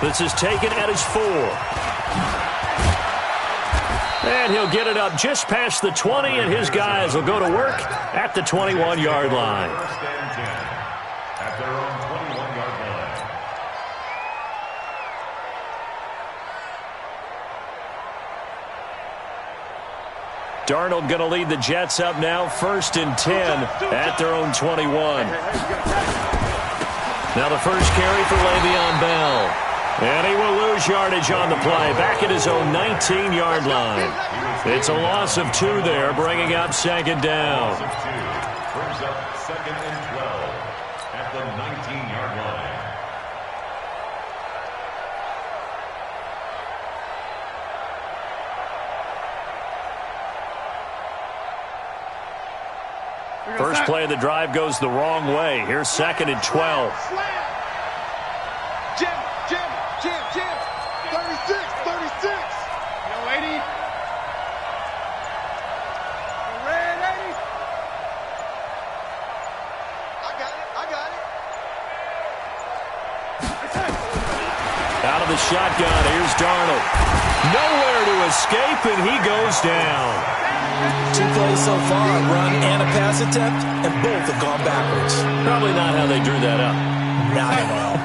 This is taken at his 4. And he'll get it up just past the 20, and his guys will go to work at the 21-yard line. At their own 21-yard line. Darnold going to lead the Jets up now, 1st and 10 at their own 21. Now the first carry for Le'Veon Bell. And he will lose yardage on the play, back at his own 19-yard line. It's a loss of 2 there, bringing up 2nd down. Brings up 2nd and 12 at the 19-yard line. First play of the drive goes the wrong way. Here's 2nd and 12. Jim. 36. Yo, 80. Red 80. I got it. Out of the shotgun, here's Darnold. Nowhere to escape, and he goes down. 2 plays so far, a run and a pass attempt, and both have gone backwards. Probably not how they drew that up. Not at all.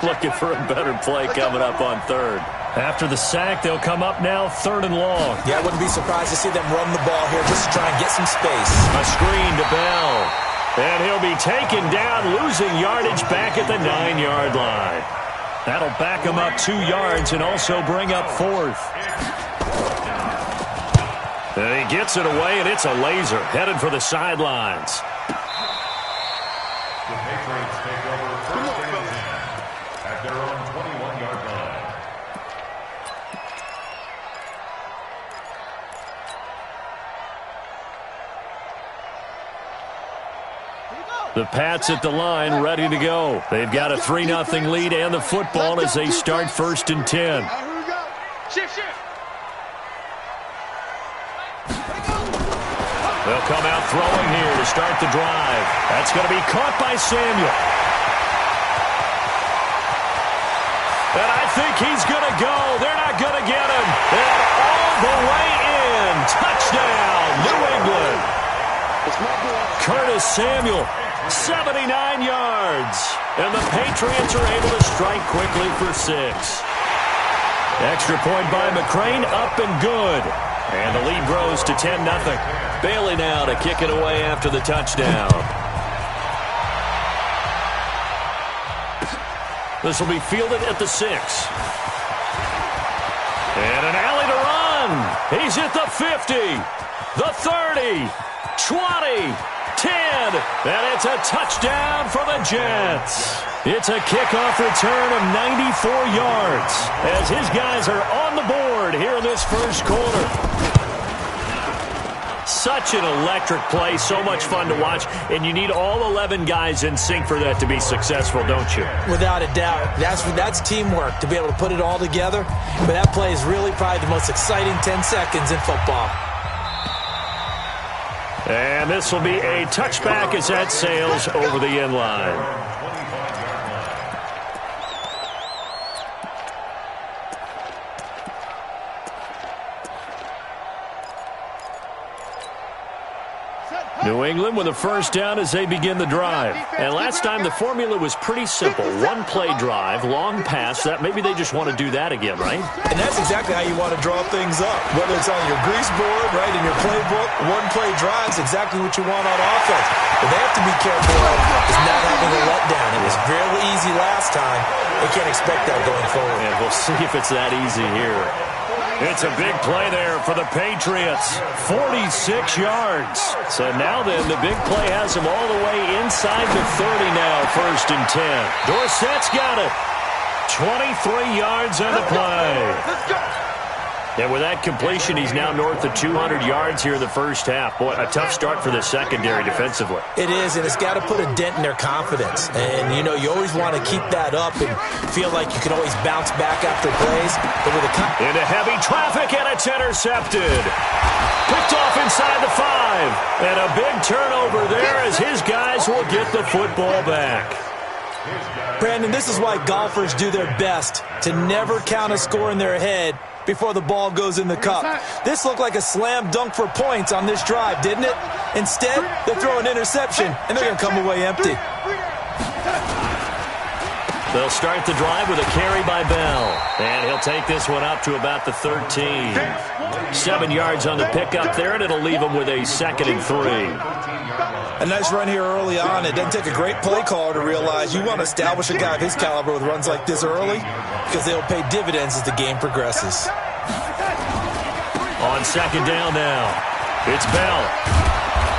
Looking for a better play coming up on 3rd. After the sack, they'll come up now 3rd and long. Yeah, I wouldn't be surprised to see them run the ball here just to try and get some space. A screen to Bell. And he'll be taken down, losing yardage back at the 9-yard line. That'll back him up 2 yards and also bring up 4th. And he gets it away, and it's a laser headed for the sidelines. The Patriots take over 1st and 10 at their own 21-yard line. The Pats at the line, ready to go. They've got a 3-0 lead and the football as they start 1st and 10. Here we go. Shift. They'll come out throwing here to start the drive. That's going to be caught by Samuel. And I think he's going to go. They're not going to get him. And all the way in. Touchdown, New England. Curtis Samuel, 79 yards. And the Patriots are able to strike quickly for 6. Extra point by McCrane, up and good. And the lead grows to 10-0. Bailey now to kick it away after the touchdown. This will be fielded at the 6. And an alley to run. He's at the 50, the 30, 20, 10. And it's a touchdown for the Jets. It's a kickoff return of 94 yards as his guys are on the board here in this first quarter. Such an electric play, so much fun to watch, and you need all 11 guys in sync for that to be successful, don't you? Without a doubt. That's teamwork, to be able to put it all together. But that play is really probably the most exciting 10 seconds in football. And this will be a touchback as that sails over the end line. New England with a first down as they begin the drive. And last time the formula was pretty simple. 1-play drive, long pass. That maybe they just want to do that again, right? And that's exactly how you want to draw things up. Whether it's on your grease board, right, in your playbook, 1-play drives exactly what you want on offense. But they have to be careful of is not having a letdown. It was fairly easy last time. They can't expect that going forward. And we'll see if it's that easy here. It's a big play there for the Patriots. 46 yards. So now then, the big play has them all the way inside the 30 now, 1st and 10. Dorsett's got it. 23 yards on the play. Let's go. And with that completion, he's now north of 200 yards here in the first half. Boy, a tough start for the secondary defensively. It is, and it's got to put a dent in their confidence. And, you know, you always want to keep that up and feel like you can always bounce back after plays. But with into heavy traffic, and it's intercepted. Picked off inside the 5. And a big turnover there as his guys will get the football back. Brandon, this is why golfers do their best to never count a score in their head before the ball goes in the cup. This looked like a slam dunk for points on this drive, didn't it? Instead, they throw an interception, and they're going to come away empty. They'll start the drive with a carry by Bell. And he'll take this one up to about the 13. 7 yards on the pickup there, and it'll leave him with a 2nd and 3. A nice run here early on. It doesn't take a great play caller to realize you want to establish a guy of his caliber with runs like this early because they'll pay dividends as the game progresses. On 2nd down now, it's Bell.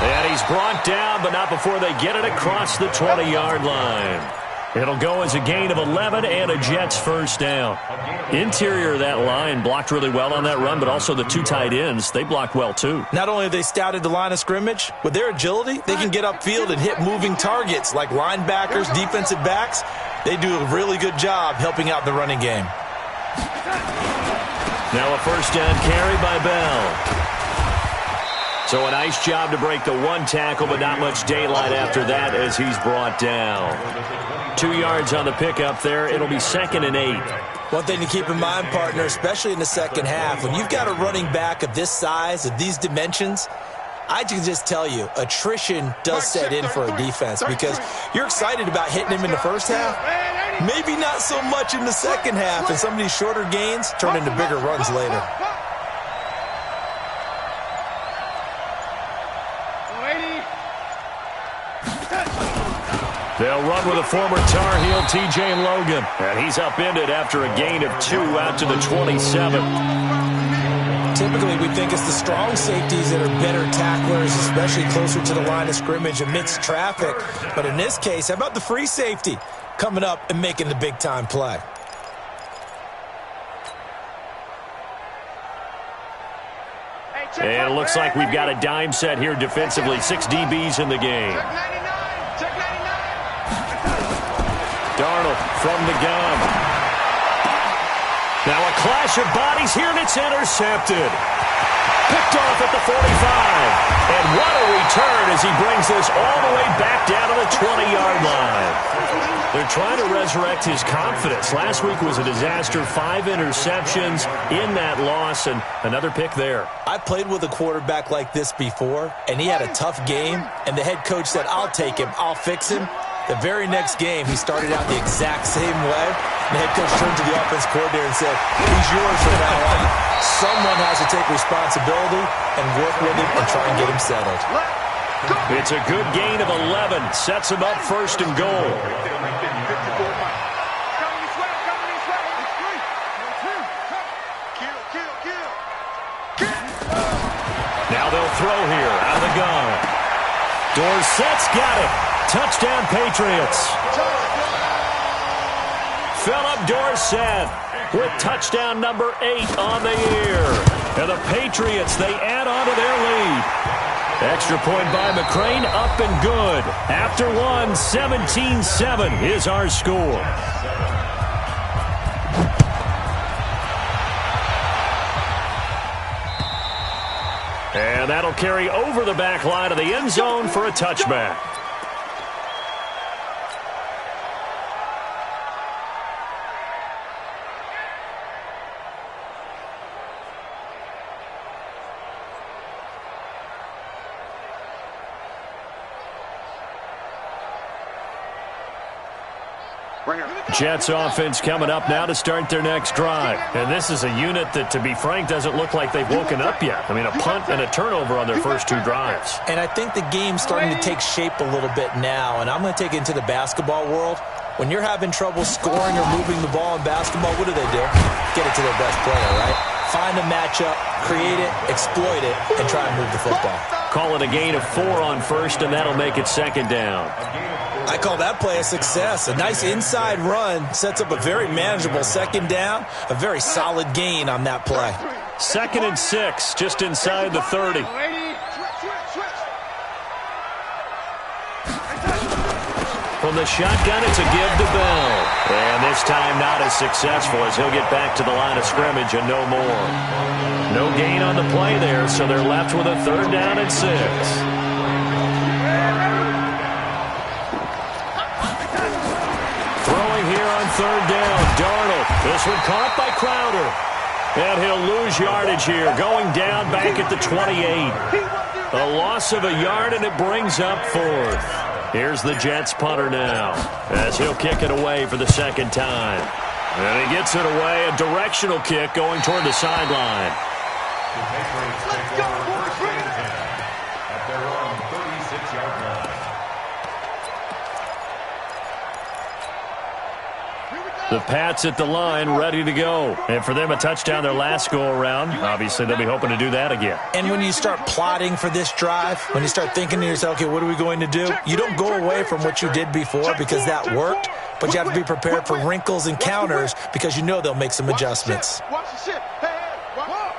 And he's brought down, but not before they get it across the 20-yard line. It'll go as a gain of 11 and a Jets first down. Interior of that line blocked really well on that run, but also the 2 tight ends, they blocked well too. Not only have they scouted the line of scrimmage, with their agility, they can get upfield and hit moving targets like linebackers, defensive backs. They do a really good job helping out the running game. Now a first down carry by Bell. So a nice job to break the 1 tackle, but not much daylight after that as he's brought down. 2 yards on the pickup there. It'll be 2nd and 8. One thing to keep in mind, partner, especially in the second half, when you've got a running back of this size, of these dimensions, I can just tell you, attrition does set in for a defense because you're excited about hitting him in the first half. Maybe not so much in the second half, and some of these shorter gains turn into bigger runs later. They'll run with a former Tar Heel, TJ Logan. And he's upended after a gain of 2 out to the 27. Typically, we think it's the strong safeties that are better tacklers, especially closer to the line of scrimmage amidst traffic. But in this case, how about the free safety coming up and making the big-time play? And it looks like we've got a dime set here defensively. 6 DBs in the game. Darnold from the gun. Now a clash of bodies here, and it's intercepted. Picked off at the 45. And what a return as he brings this all the way back down to the 20-yard line. They're trying to resurrect his confidence. Last week was a disaster. 5 interceptions in that loss, and another pick there. I played with a quarterback like this before, and he had a tough game, and the head coach said, I'll take him, I'll fix him. The very next game, he started out the exact same way. The head coach turned to the offense coordinator and said, he's yours from now on. Someone has to take responsibility and work with him and try and get him settled. It's a good gain of 11. Sets him up 1st and goal. Now they'll throw here out of the gun. Dorsett's got it. Touchdown, Patriots. Philip Dorsett with touchdown number 8 on the year. And the Patriots, they add on to their lead. Extra point by McCrane, up and good. After 1, 17-7 is our score. And that'll carry over the back line of the end zone for a touchback. Jets offense coming up now to start their next drive. And this is a unit that, to be frank, doesn't look like they've woken up yet. I mean, a punt and a turnover on their first 2 drives. And I think the game's starting to take shape a little bit now. And I'm going to take it into the basketball world. When you're having trouble scoring or moving the ball in basketball, what do? Get it to their best player, right? Find a matchup, create it, exploit it, and try and move the football. Call it a gain of 4 on first, and that'll make it 2nd down. I call that play a success. A nice inside run sets up a very manageable 2nd down, a very solid gain on that play. 2nd and 6, just inside the 30. From the shotgun, it's a give to Bell. And this time not as successful as he'll get back to the line of scrimmage and no more. No gain on the play there, so they're left with a 3rd down and 6. third down. Darnold. This one caught by Crowder. And he'll lose yardage here, going down back at the 28. A loss of a yard, and it brings up fourth. Here's the Jets punter now, as he'll kick it away for the second time. And he gets it away, a directional kick going toward the sideline. Let's go, boys. Bring it. At their own 36-yard line. The Pats at the line, ready to go. And for them, a touchdown their last go-around. Obviously, they'll be hoping to do that again. And when you start plotting for this drive, when you start thinking to yourself, okay, what are we going to do? You don't go away from what you did before because that worked, but you have to be prepared for wrinkles and counters because you know they'll make some adjustments. Watch the shit. Hey, hey, watch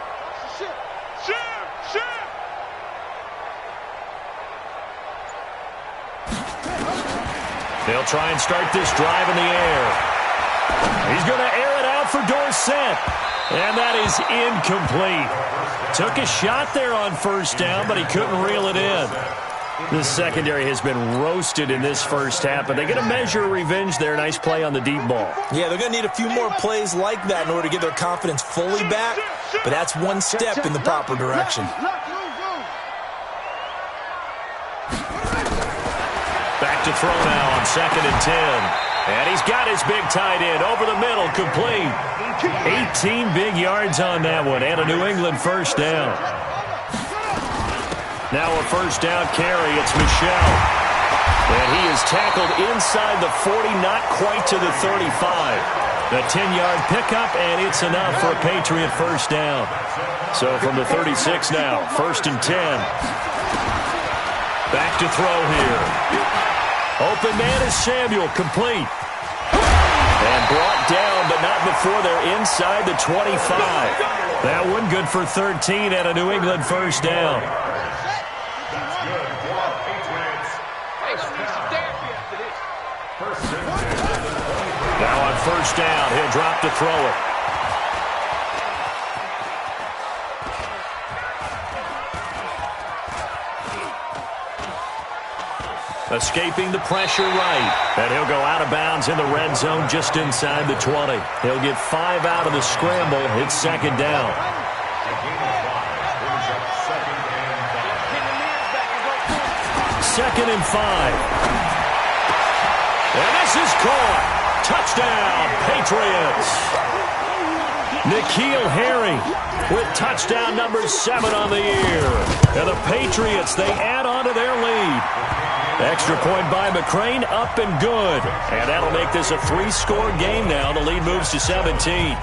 the shit. Shit. They'll try and start this drive in the air. He's going to air it out for Dorsett. And that is incomplete. Took a shot there on first down, but he couldn't reel it in. The secondary has been roasted in this first half, but they get a measure of revenge there. Nice play on the deep ball. Yeah, they're going to need a few more plays like that in order to get their confidence fully back, but that's one step in the proper direction. Back to throw now on 2nd and 10. And he's got his big tight end over the middle, complete. 18 big yards on that one, and a New England first down. Now a first down carry, it's Michel. And he is tackled inside the 40, not quite to the 35. A 10-yard pickup, and it's enough for a Patriot first down. So from the 36 now, 1st and 10. Back to throw here. Open man is Samuel, complete. And brought down, but not before they're inside the 25. That one good for 13 and a New England first down. Now on first down, he'll drop to throw it. Escaping the pressure right. And he'll go out of bounds in the red zone just inside the 20. He'll get 5 out of the scramble. It's 2nd down. Second and 5. And this is caught. Touchdown, Patriots. N'Keal Harry with touchdown number 7 on the year. And the Patriots, they add on to their lead. Extra point by McCrane, up and good. And that'll make this a 3-score game now. The lead moves to 17.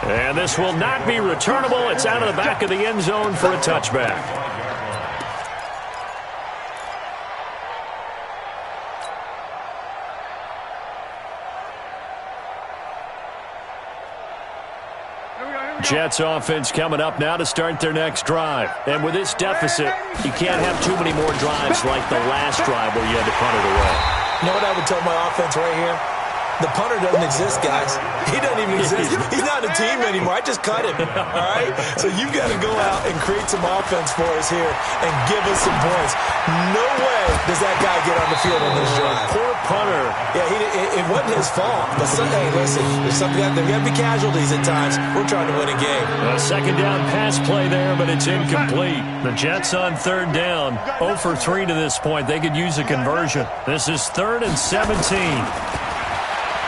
And this will not be returnable. It's out of the back of the end zone for a touchback. Jets offense coming up now to start their next drive. And with this deficit, you can't have too many more drives like the last drive where you had to punt it away. You know what I would tell my offense right here? The punter doesn't exist, guys. He doesn't even exist. He's not a team anymore. I just cut him, all right? So you've got to go out and create some offense for us here and give us some points. No way does that guy get on the field on this drive. Poor punter. Yeah, it wasn't his fault. But hey, listen, there's something out there. There got to be casualties at times. We're trying to win a game. A second down pass play there, but it's incomplete. The Jets on third down. 0 for 3 to this point. They could use a conversion. This is 3rd and 17.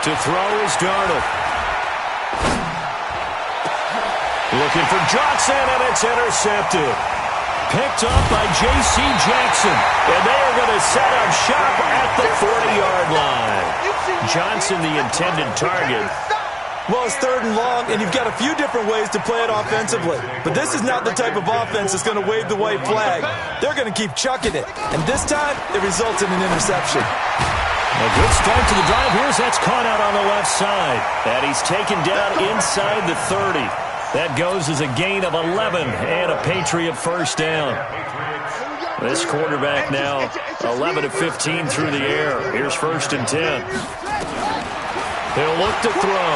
To throw is Darnold. Looking for Johnson, and it's intercepted. Picked up by J.C. Jackson. And they are going to set up shop at the 40-yard line. Johnson, the intended target. Well, it's 3rd and long, and you've got a few different ways to play it offensively. But this is not the type of offense that's going to wave the white flag. They're going to keep chucking it. And this time, it results in an interception. A good start to the drive. Here's that's caught out on the left side. And he's taken down inside the 30. That goes as a gain of 11 and a Patriot first down. This quarterback now 11 of 15 through the air. Here's 1st and 10. He'll look to throw.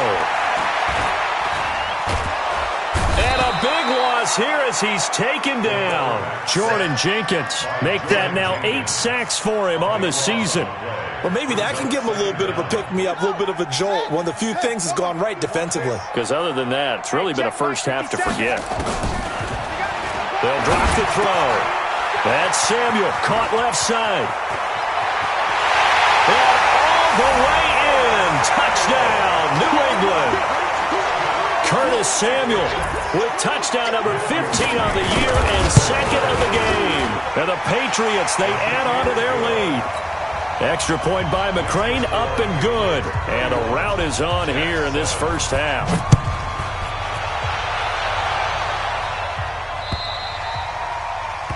And a big loss falls here as he's taken down. Jordan Jenkins make that now 8 sacks for him on the season. Well, maybe that can give him a little bit of a pick-me-up, a little bit of a jolt. One of the few things has gone right defensively. Because other than that, it's really been a first half to forget. They'll drop the throw. That's Samuel, caught left side. And all the way in. Touchdown, New England. Curtis Samuel with touchdown number 15 on the year and second of the game. And the Patriots, they add on to their lead. Extra point by McCrane, up and good. And a rout is on here in this first half.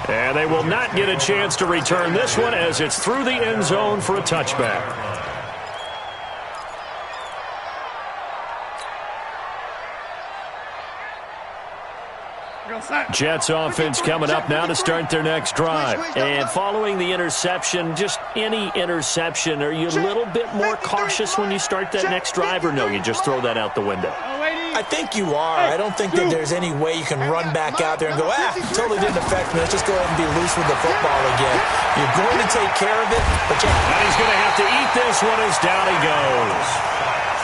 And they will not get a chance to return this one as it's through the end zone for a touchback. Jets offense coming up now to start their next drive. And following the interception, just any interception, are you a little bit more cautious when you start that next drive, or no, you just throw that out the window? I think you are. I don't think that there's any way you can run back out there and go, totally didn't affect me. Let's just go ahead and be loose with the football again. You're going to take care of it, but and he's going to have to eat this one as down he goes.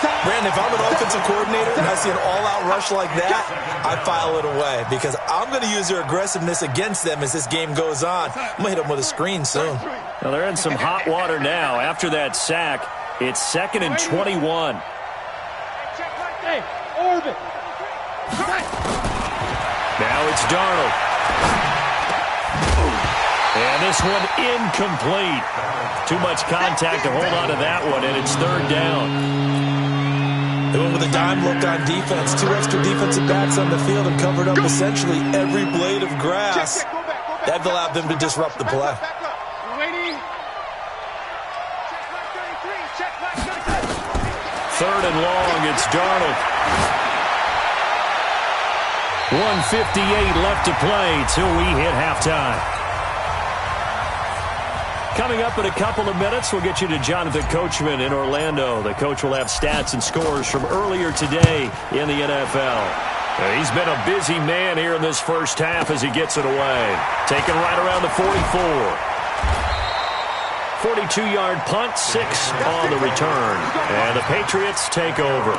Brandon, if I'm an offensive coordinator and I see an all-out rush like that, I file it away because I'm going to use their aggressiveness against them as this game goes on. I'm going to hit them with a screen soon. Well, they're in some hot water now. After that sack, it's 2nd and 21. Hey, Orbit. Now it's Darnold. And this one incomplete. Too much contact to hold on to that one, and it's 3rd down. They went with a dime look on defense. 2 extra defensive backs on the field and covered up essentially every blade of grass. That allowed them to disrupt the play. 3rd and long, it's Darnold. 1:58 left to play till we hit halftime. Coming up in a couple of minutes, we'll get you to Jonathan Coachman in Orlando. The coach will have stats and scores from earlier today in the NFL. He's been a busy man here in this first half as he gets it away. Taken right around the 44. 42-yard punt, 6 on the return. And the Patriots take over.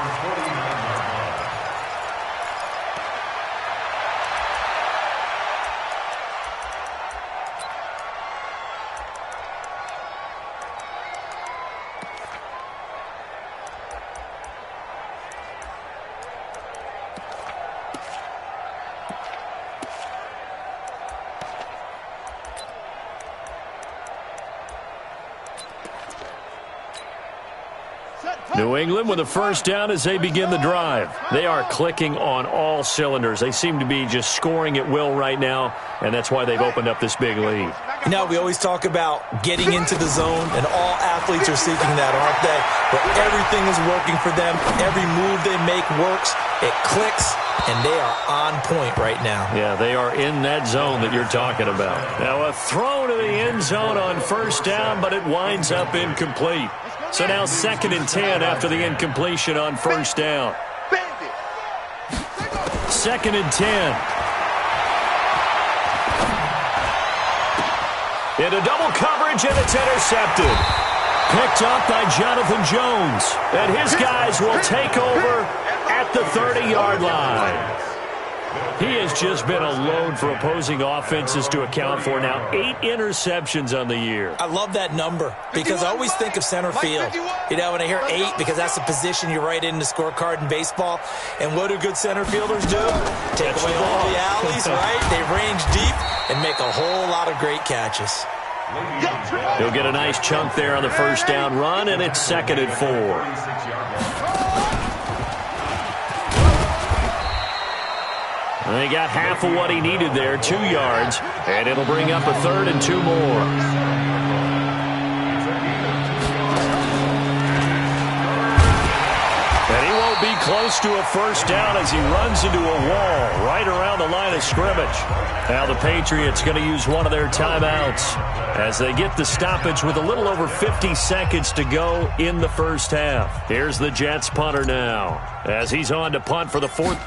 New England with a first down as they begin the drive. They are clicking on all cylinders. They seem to be just scoring at will right now, and that's why they've opened up this big lead. You know, we always talk about getting into the zone, and all athletes are seeking that, aren't they? But everything is working for them. Every move they make works. It clicks, and they are on point right now. Yeah, they are in that zone that you're talking about. Now, a throw to the end zone on first down, but it winds up incomplete. So now 2nd and 10 after the incompletion on first down. 2nd and 10. Into double coverage, and it's intercepted. Picked up by Jonathan Jones. And his guys will take over at the 30-yard line. He has just been a load for opposing offenses to account for now. 8 interceptions on the year. I love that number because I always think of center field. You know, when I hear 8, because that's the position you write in the scorecard in baseball. And what do good center fielders do? Take away all the alleys, right? They range deep and make a whole lot of great catches. He'll get a nice chunk there on the first down run, and it's 2nd and 4. They got half of what he needed there, 2 yards, and it'll bring up a 3rd and 2 more. And he won't be close to a first down as he runs into a wall right around the line of scrimmage. Now the Patriots going to use one of their timeouts as they get the stoppage with a little over 50 seconds to go in the first half. Here's the Jets punter now as he's on to punt for the 4th.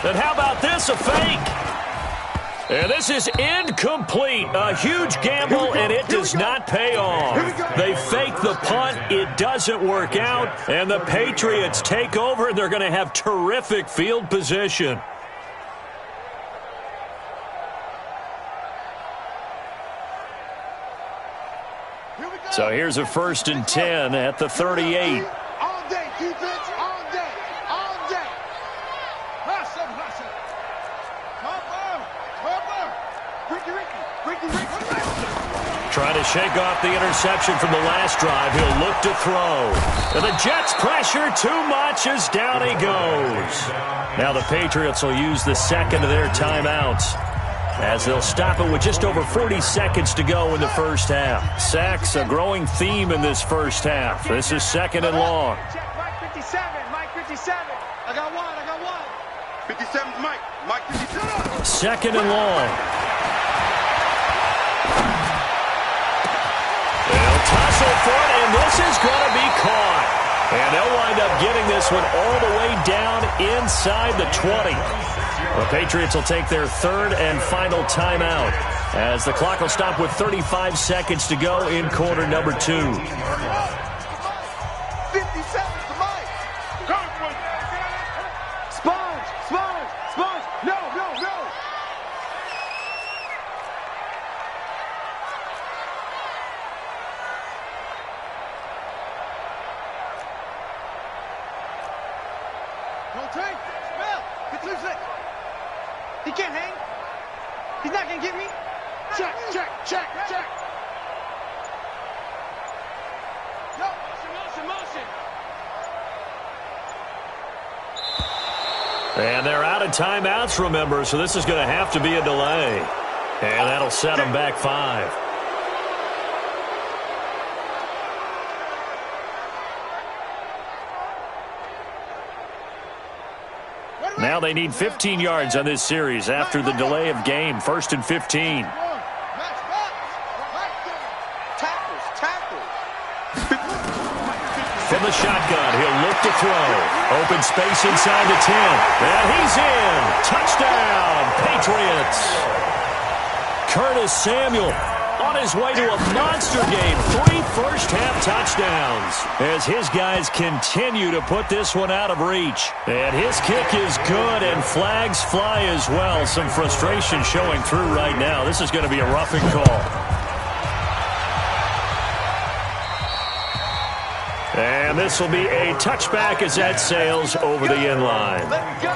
And how about this, a fake? And this is incomplete. A huge gamble, and it does not pay off. They fake the punt. It doesn't work out. And the Patriots take over, and they're going to have terrific field position. So here's a 1st and 10 at the 38. All day, defense, all day, all day. Hustle, hustle. Ricky. Trying to shake off the interception from the last drive. He'll look to throw. And the Jets pressure too much as down he goes. Now the Patriots will use the second of their timeouts, as they'll stop it with just over 40 seconds to go in the first half. Sacks, a growing theme in this first half. This is 2nd and long. Mike 57. I got one. 57's Mike. Mike 57. 2nd and long. They'll tussle for it, and this is going to be caught. And they'll wind up getting this one all the way down inside the 20. The Patriots will take their 3rd and final timeout, as the clock will stop with 35 seconds to go in quarter number 2. 57 to Mike. Sponge. No. Don't take. Smell. Get loose it. He can't hang. He's not going to get me. Check. No, motion. And they're out of timeouts, remember, so this is going to have to be a delay. And that'll set them back 5. Now they need 15 yards on this series after the delay of game. 1st and 15. From the shotgun, he'll look to throw. Open space inside the 10. And he's in. Touchdown, Patriots. Curtis Samuel on his way to a monster game. 3 first-half touchdowns as his guys continue to put this one out of reach. And his kick is good, and flags fly as well. Some frustration showing through right now. This is going to be a roughing call. And this will be a touchback as that sails over the end line. Let's go.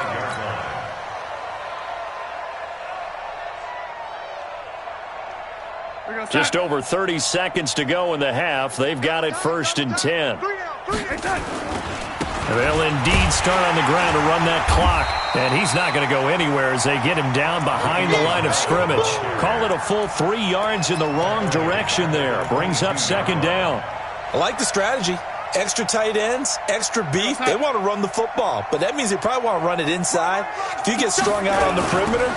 Just over 30 seconds to go in the half. They've got it 1st and 10. They'll indeed start on the ground to run that clock. And he's not going to go anywhere as they get him down behind the line of scrimmage. Call it a full 3 yards in the wrong direction there. Brings up 2nd down. I like the strategy. Extra tight ends, extra beef. They want to run the football, but that means they probably want to run it inside. If you get strung out on the perimeter,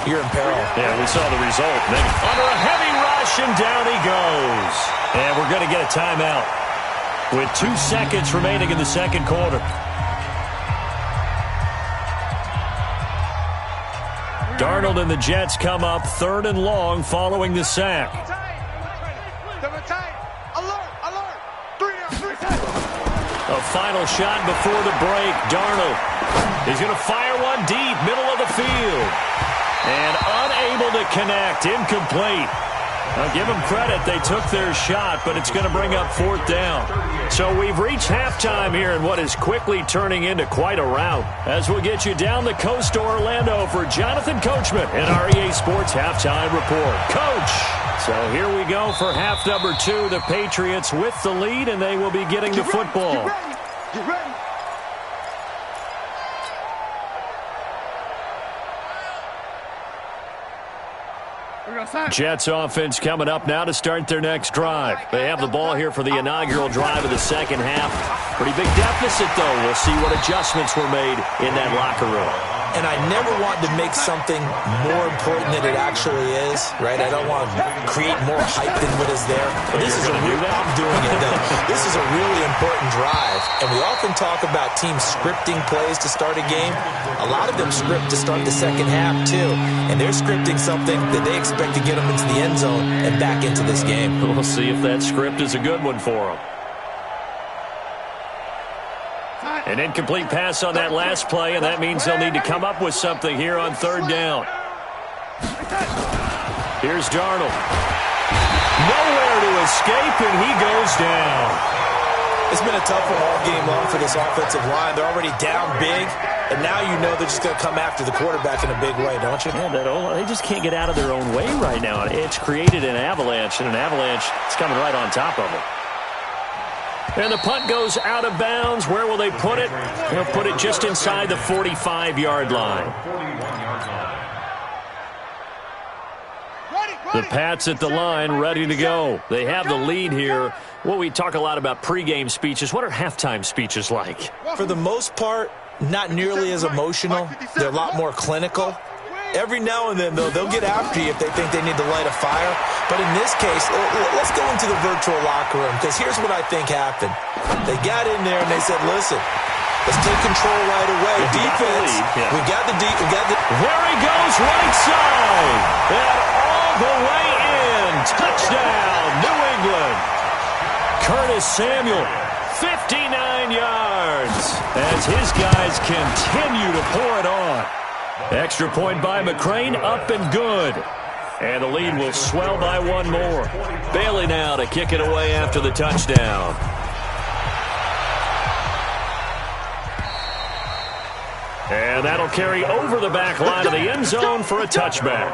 you're in peril. Yeah, we saw the result. Then under a heavy rush, and down he goes. And we're going to get a timeout with 2 seconds remaining in the second quarter. Darnold and the Jets come up 3rd and long following the sack. A final shot before the break. Darnold. He's going to fire one deep, middle of the field. And unable to connect. Incomplete. Now, give them credit. They took their shot, but it's going to bring up 4th down. So we've reached halftime here in what is quickly turning into quite a rout. As we'll get you down the coast to Orlando for Jonathan Coachman in our EA Sports Halftime Report. Coach! So here we go for half number 2. The Patriots with the lead, and they will be getting the football. Get ready. Jets offense coming up now to start their next drive. They have the ball here for the inaugural drive of the second half. Pretty big deficit, though. We'll see what adjustments were made in that locker room. And I never want to make something more important than it actually is, right? I don't want to create more hype than what is there. But this is a real, I'm doing it, though. This is a really important drive. And we often talk about teams scripting plays to start a game. A lot of them script to start the second half, too. And they're scripting something that they expect to get them into the end zone and back into this game. We'll see if that script is a good one for them. An incomplete pass on that last play, and that means they'll need to come up with something here on third down. Here's Darnold. Nowhere to escape, and he goes down. It's been a tough one all game long for this offensive line. They're already down big, and now you know they're just going to come after the quarterback in a big way, don't you? Yeah, they just can't get out of their own way right now. It's created an avalanche, and an avalanche is coming right on top of them. And the punt goes out of bounds. Where will they put it? They'll put it just inside the 45-yard line. The Pats at the line, ready to go. They have the lead here. Well, we talk a lot about pregame speeches. What are halftime speeches like? For the most part, not nearly as emotional. They're a lot more clinical. Every now and then, though, they'll get after you if they think they need to light a fire. But in this case, let's go into the virtual locker room, because here's what I think happened. They got in there and they said, listen, let's take control right away. Defense, we got the There he goes, right side. And all the way in. Touchdown, New England. Curtis Samuel, 59 yards, as his guys continue to pour it on. Extra point by McCrane, up and good. And the lead will swell by one more. Bailey now to kick it away after the touchdown. And that'll carry over the back line of the end zone for a touchback.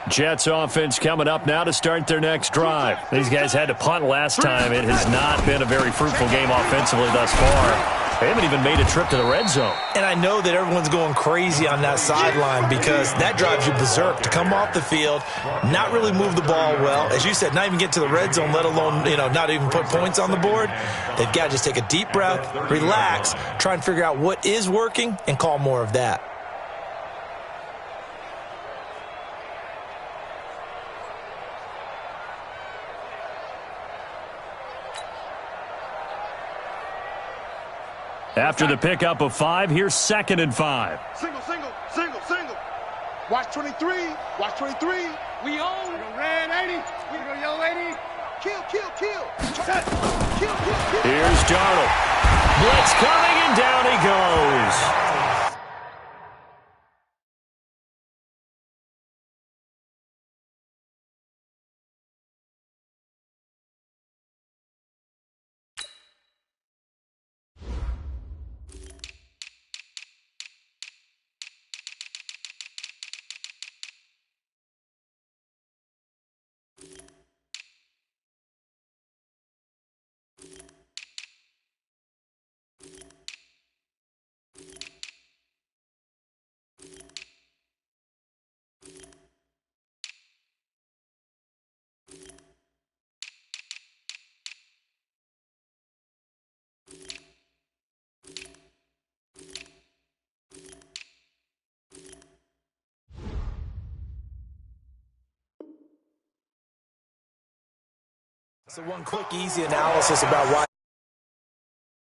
Jets offense coming up now to start their next drive. These guys had to punt last time. It has not been a very fruitful game offensively thus far. They haven't even made a trip to the red zone. And I know that everyone's going crazy on that sideline because that drives you berserk to come off the field, not really move the ball well. As you said, not even get to the red zone, let alone, not even put points on the board. They've got to just take a deep breath, relax, try and figure out what is working, and call more of that. After the pickup of 5, here's 2nd and 5. Single. Watch 23. Watch 23. We own. We go red 80. We go yellow 80. Kill. Kill. Here's Darnold. Blitz coming, and down he goes. So one quick, easy analysis about why